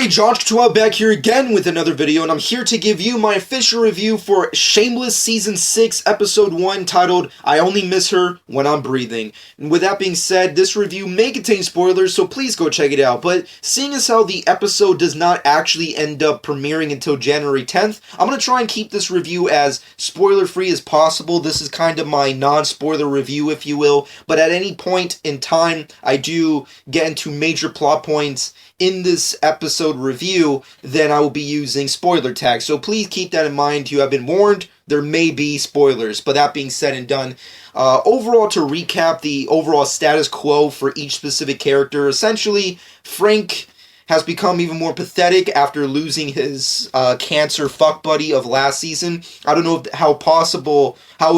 everybody, Josh back here again with another video, and I'm here to give you my official review for Shameless Season 6, Episode 1, titled, I Only Miss Her When I'm Breathing. And with that being said, this review may contain spoilers, so please go check it out, but seeing as how the episode does not actually end up premiering until January 10th, I'm going to try and keep this review as spoiler-free as possible. This is kind of my non-spoiler review, if you will, but at any point in time, I do get into major plot points in this episode review, then I will be using spoiler tags. So please keep that in mind. You have been warned. There may be spoilers. But that being said and done, overall, to recap the overall status quo for each specific character, essentially, Frank has become even more pathetic after losing his cancer fuck buddy of last season. I don't know how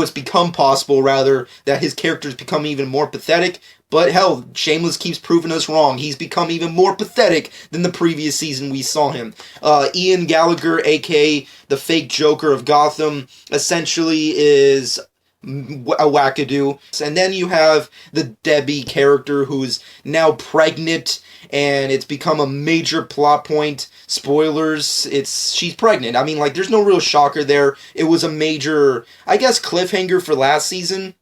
it's become possible, rather, that his character's become even more pathetic. But hell, Shameless keeps proving us wrong. He's become even more pathetic than the previous season we saw him. Ian Gallagher, aka the fake Joker of Gotham, essentially is a wackadoo. And then you have the Debbie character who's now pregnant, and it's become a major plot point. Spoilers, she's pregnant. I mean, like, there's no real shocker there. It was a major, I guess, cliffhanger for last season.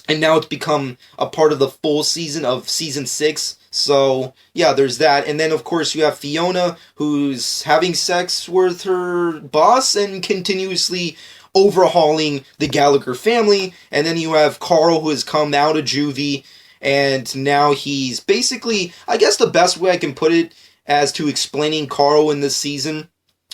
And now it's become a part of the full season of Season 6. So, yeah, there's that. And then, of course, you have Fiona, who's having sex with her boss and continuously overhauling the Gallagher family. And then you have Carl, who has come out of juvie, and now he's basically, I guess the best way I can put it as to explaining Carl in this season,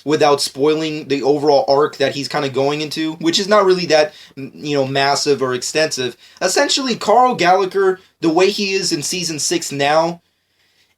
without spoiling the overall arc that he's kind of going into, which is not really that, massive or extensive. Essentially, Carl Gallagher, the way he is in Season 6 now,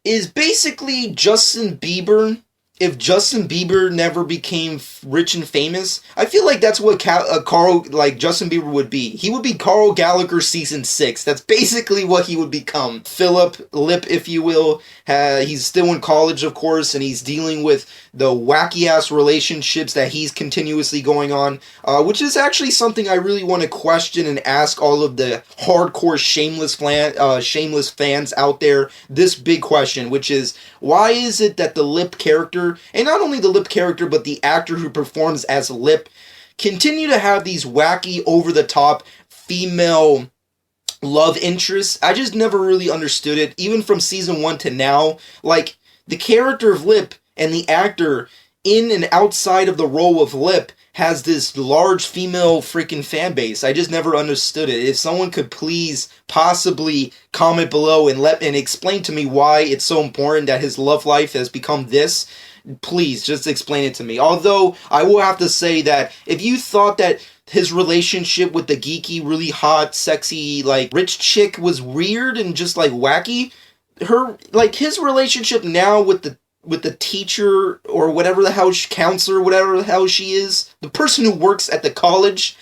is basically Justin Bieber. If Justin Bieber never became rich and famous, I feel like that's what Justin Bieber would be. He would be Carl Gallagher Season 6. That's basically what he would become. Philip Lip, if you will. He's still in college, of course, and he's dealing with the wacky-ass relationships that he's continuously going on, which is actually something I really want to question and ask all of the hardcore Shameless fans out there this big question, which is, why is it that the Lip character, and not only the Lip character, but the actor who performs as Lip, continue to have these wacky, over-the-top female love interests? I just never really understood it, even from Season 1 to now. Like, the character of Lip and the actor in and outside of the role of Lip has this large female freaking fan base. I just never understood it. If someone could please possibly comment below and explain to me why it's so important that his love life has become this, please just explain it to me. Although I will have to say that if you thought that his relationship with the geeky, really hot, sexy, rich chick was weird and just wacky, his relationship now with the teacher, or whatever the hell, counselor, whatever the hell she is, the person who works at the college,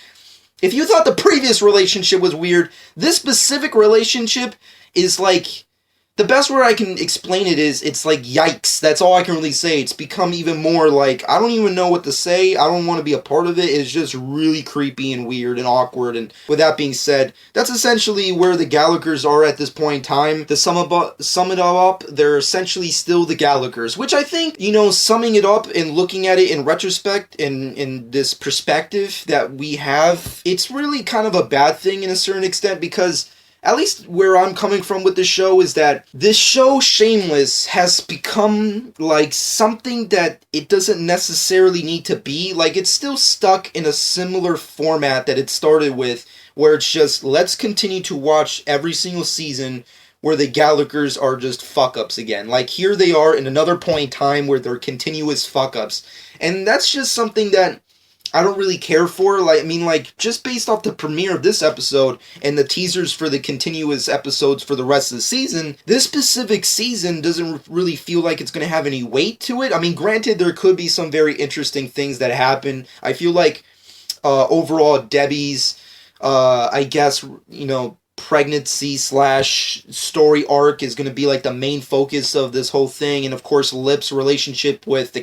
if you thought the previous relationship was weird, this specific relationship is the best word I can explain it is, it's yikes. That's all I can really say. It's become even more I don't even know what to say. I don't want to be a part of it. It's just really creepy and weird and awkward. And with that being said, that's essentially where the Gallaghers are at this point in time. To sum it all up, they're essentially still the Gallaghers, which I think, summing it up and looking at it in retrospect, in this perspective that we have, it's really kind of a bad thing in a certain extent, because at least where I'm coming from with this show is that this show, Shameless, has become something that it doesn't necessarily need to be. It's still stuck in a similar format that it started with, where it's just, let's continue to watch every single season where the Gallaghers are just fuck-ups again. Here they are in another point in time where they're continuous fuck-ups. And that's just something that I don't really care for. Just based off the premiere of this episode and the teasers for the continuous episodes for the rest of the season, this specific season doesn't really feel like it's going to have any weight to it. I mean, granted, there could be some very interesting things that happen. I feel like overall Debbie's, pregnancy / story arc is going to be the main focus of this whole thing. And of course, Lip's relationship with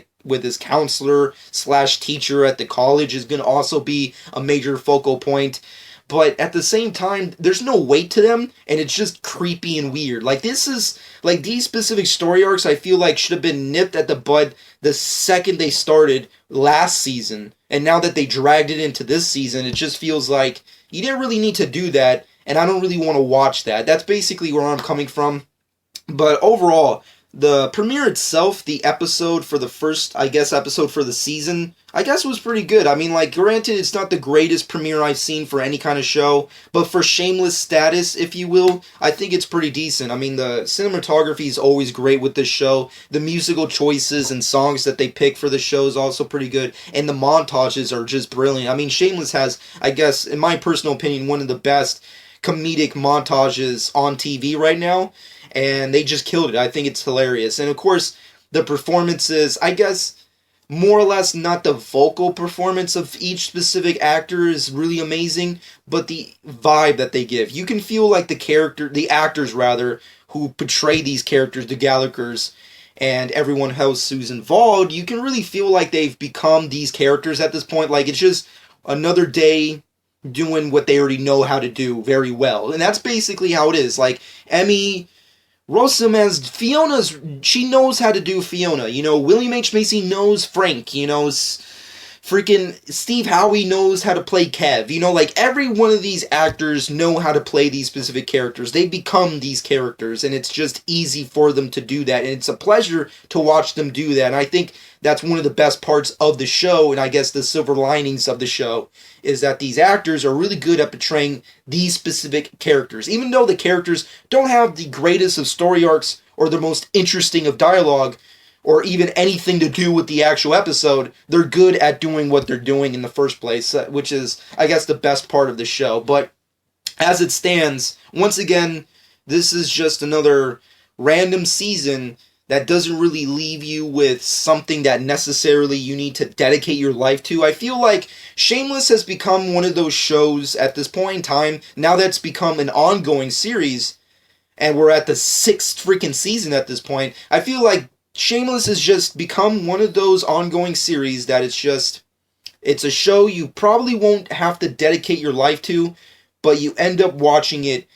his counselor / teacher at the college is going to also be a major focal point. but at the same time, there's no weight to them, and it's just creepy and weird. Like, this is, like, these specific story arcs, I feel like should have been nipped at the bud the second they started last season, and now that they dragged it into this season, it just feels like you didn't really need to do that, and I don't really want to watch that. That's basically where I'm coming from. But overall, the premiere itself, the episode for the first, I guess, episode for the season, I guess was pretty good. I mean, like, granted, it's not the greatest premiere I've seen for any kind of show, but for Shameless status, if you will, I think it's pretty decent. I mean, the cinematography is always great with this show. The musical choices and songs that they pick for the show is also pretty good, and the montages are just brilliant. I mean, Shameless has, I guess, in my personal opinion, one of the best comedic montages on TV right now, and they just killed it. I think it's hilarious. And of course, the performances, I guess, more or less not the vocal performance of each specific actor is really amazing, but the vibe that they give. You can feel like the actors rather, who portray these characters, the Gallagher's, and everyone else who's involved, you can really feel like they've become these characters at this point. Like, it's just another day doing what they already know how to do very well. And that's basically how it is. Like, Emmy Rossum as Fiona's, she knows how to do Fiona. You know, William H. Macy knows Frank. You know, freaking Steve Howey knows how to play Kev. You know, like, every one of these actors know how to play these specific characters. They become these characters, and it's just easy for them to do that. And it's a pleasure to watch them do that. And I think that's one of the best parts of the show, and I guess the silver linings of the show, is that these actors are really good at portraying these specific characters. Even though the characters don't have the greatest of story arcs or the most interesting of dialogue, or even anything to do with the actual episode, they're good at doing what they're doing in the first place, which is, I guess, the best part of the show. But as it stands, once again, this is just another random season that doesn't really leave you with something that necessarily you need to dedicate your life to. I feel like Shameless has become one of those shows at this point in time, now that it's become an ongoing series, and we're at the 6th freaking season at this point, I feel like Shameless has just become one of those ongoing series that it's a show you probably won't have to dedicate your life to, but you end up watching it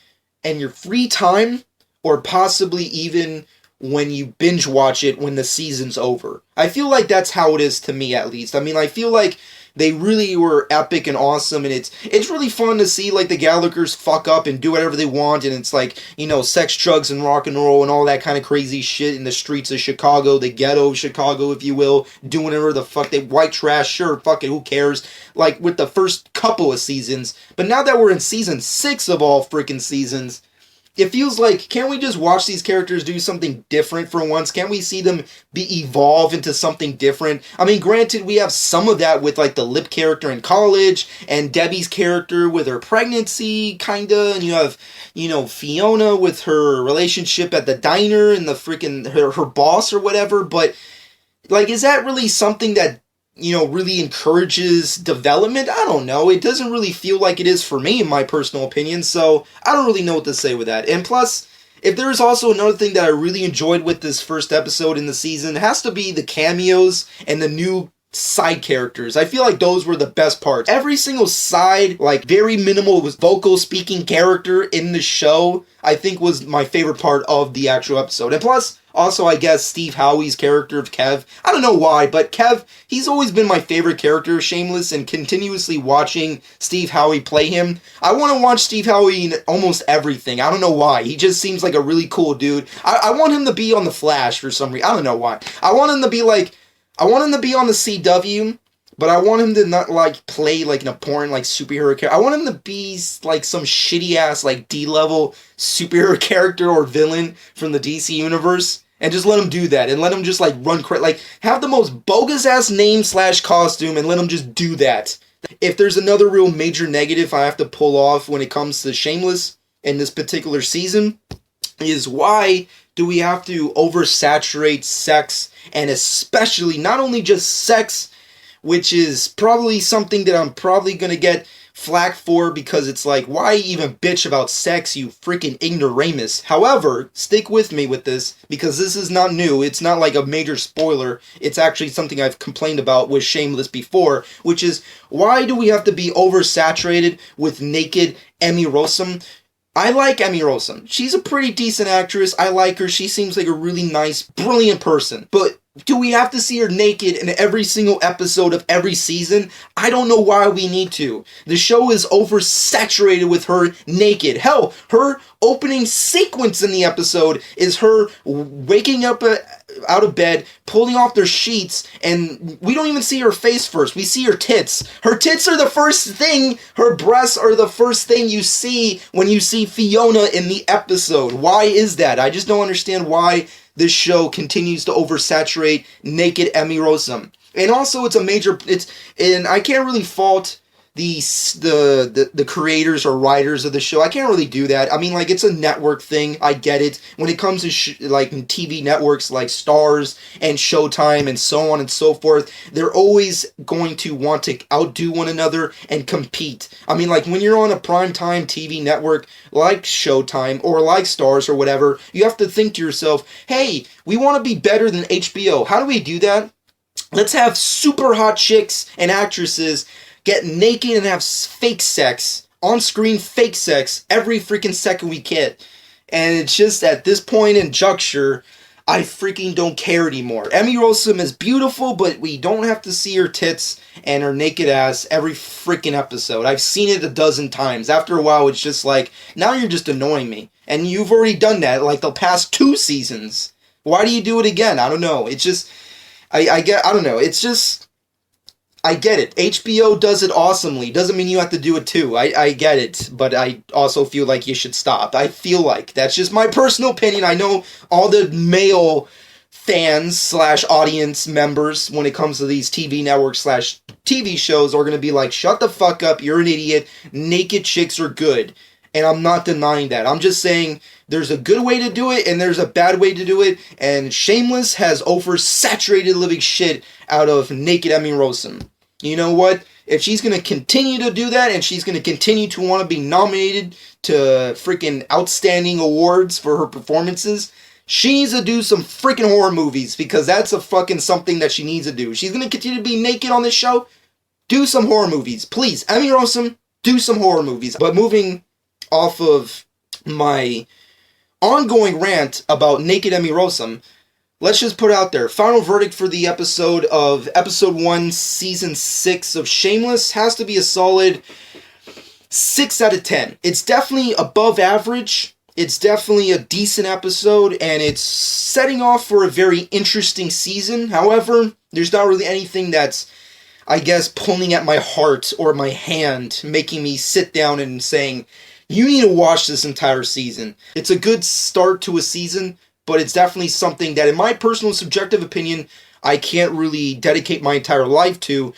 in your free time, or possibly even when you binge watch it when the season's over. I feel like that's how it is to me, at least. I mean, I feel like they really were epic and awesome, and it's really fun to see, like, the Gallagher's fuck up and do whatever they want, and it's like, you know, sex, drugs, and rock and roll and all that kind of crazy shit in the streets of Chicago, the ghetto of Chicago, if you will, doing whatever the fuck they, white trash, sure, fuck it, who cares, like, with the first couple of seasons. But now that we're in season 6 of all freaking seasons, it feels like, can't we just watch these characters do something different for once? Can't we see them evolve into something different? I mean, granted, we have some of that with, like, the Lip character in college, and Debbie's character with her pregnancy, kinda, and you have, you know, Fiona with her relationship at the diner and the freaking, her boss or whatever, but, like, is that really something that, you know, really encourages development? I don't know. It doesn't really feel like it is for me, in my personal opinion, so I don't really know what to say with that. And plus, if there's also another thing that I really enjoyed with this first episode in the season, it has to be the cameos and the new side characters. I feel like those were the best parts. Every single side, like, very minimal vocal speaking character in the show, I think was my favorite part of the actual episode. And plus, also, I guess, Steve Howey's character of Kev. I don't know why, but Kev, he's always been my favorite character of Shameless, and continuously watching Steve Howey play him, I want to watch Steve Howey in almost everything. I don't know why. He just seems like a really cool dude. I want him to be on The Flash for some reason. I don't know why. I want him to be on the CW, but I want him to not, like, play, like, an important, like, superhero character. I want him to be, like, some shitty-ass, like, D-level superhero character or villain from the DC universe, and just let him do that, and let him just, like, run crazy, like, have the most bogus-ass name/costume, and let him just do that. If there's another real major negative I have to pull off when it comes to Shameless in this particular season, is why do we have to oversaturate sex, and especially, not only just sex, which is probably something that I'm probably going to get flack for because it's like, why even bitch about sex, you freaking ignoramus? However, stick with me with this because this is not new. It's not like a major spoiler. It's actually something I've complained about with Shameless before, which is, why do we have to be oversaturated with naked Emmy Rossum? I like Emmy Rossum. She's a pretty decent actress. I like her. She seems like a really nice, brilliant person. But do we have to see her naked in every single episode of every season? I don't know why we need to. The show is oversaturated with her naked. Hell, her opening sequence in the episode is her waking up out of bed, pulling off their sheets, and we don't even see her face first. We see her tits. Her tits are the first thing. Her breasts are the first thing you see when you see Fiona in the episode. Why is that? I just don't understand why this show continues to oversaturate naked Emmy Rossum. And also, and I can't really fault the creators or writers of the show. I can't really do that. I mean, like, it's a network thing. I get it. When it comes to like TV networks like Stars and Showtime and so on and so forth, they're always going to want to outdo one another and compete. I mean, like, when you're on a primetime TV network like Showtime or like Stars or whatever, you have to think to yourself, hey, we want to be better than HBO. How do we do that? Let's have super hot chicks and actresses get naked and have fake sex, on-screen fake sex, every freaking second we get. And it's just, at this point in juncture, I freaking don't care anymore. Emmy Rossum is beautiful, but we don't have to see her tits and her naked ass every freaking episode. I've seen it a dozen times. After a while, it's just like, now you're just annoying me. And you've already done that, like, the past 2 seasons. Why do you do it again? I don't know. It's just, I don't know. It's just, I get it. HBO does it awesomely. Doesn't mean you have to do it too. I get it. But I also feel like you should stop. I feel like. That's just my personal opinion. I know all the male fans slash audience members when it comes to these TV networks slash TV shows are going to be like, shut the fuck up. You're an idiot. Naked chicks are good. And I'm not denying that. I'm just saying there's a good way to do it and there's a bad way to do it. And Shameless has oversaturated living shit out of naked Emmy Rossum. You know what? If she's going to continue to do that and she's going to continue to want to be nominated to freaking outstanding awards for her performances, she needs to do some freaking horror movies because that's a fucking something that she needs to do. She's going to continue to be naked on this show. Do some horror movies. Please, Emmy Rossum, do some horror movies. But moving off of my ongoing rant about naked Emmy Rossum, let's just put out there, final verdict for the episode 1, season 6 of Shameless has to be a solid 6 out of 10. It's definitely above average. It's definitely a decent episode, and it's setting off for a very interesting season. However, there's not really anything that's, I guess, pulling at my heart or my hand, making me sit down and saying, you need to watch this entire season. It's a good start to a season, but it's definitely something that, in my personal subjective opinion, I can't really dedicate my entire life to.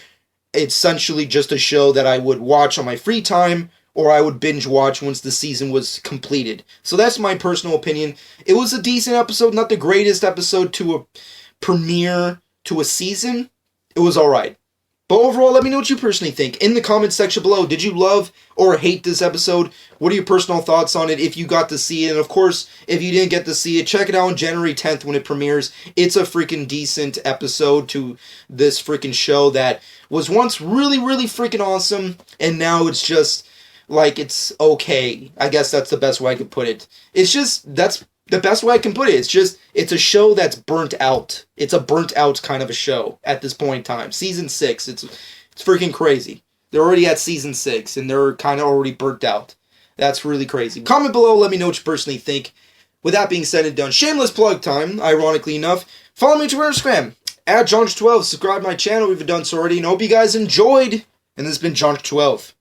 It's essentially just a show that I would watch on my free time, or I would binge watch once the season was completed. So that's my personal opinion. It was a decent episode, not the greatest episode to a premiere to a season. It was alright. But overall, let me know what you personally think in the comment section below. Did you love or hate this episode? What are your personal thoughts on it if you got to see it? And of course, if you didn't get to see it, check it out on January 10th when it premieres. It's a freaking decent episode to this freaking show that was once really, really freaking awesome. And now it's just like, it's okay. I guess that's the best way I could put it. It's just, that's the best way I can put it. It's just, it's a show that's burnt out. It's a burnt out kind of a show at this point in time. Season 6, it's freaking crazy. They're already at season 6, and they're kind of already burnt out. That's really crazy. Comment below, let me know what you personally think. With that being said and done, shameless plug time, ironically enough. Follow me on Twitter, Instagram, @John12. Subscribe to my channel if you've done so already, and I hope you guys enjoyed. And this has been John12.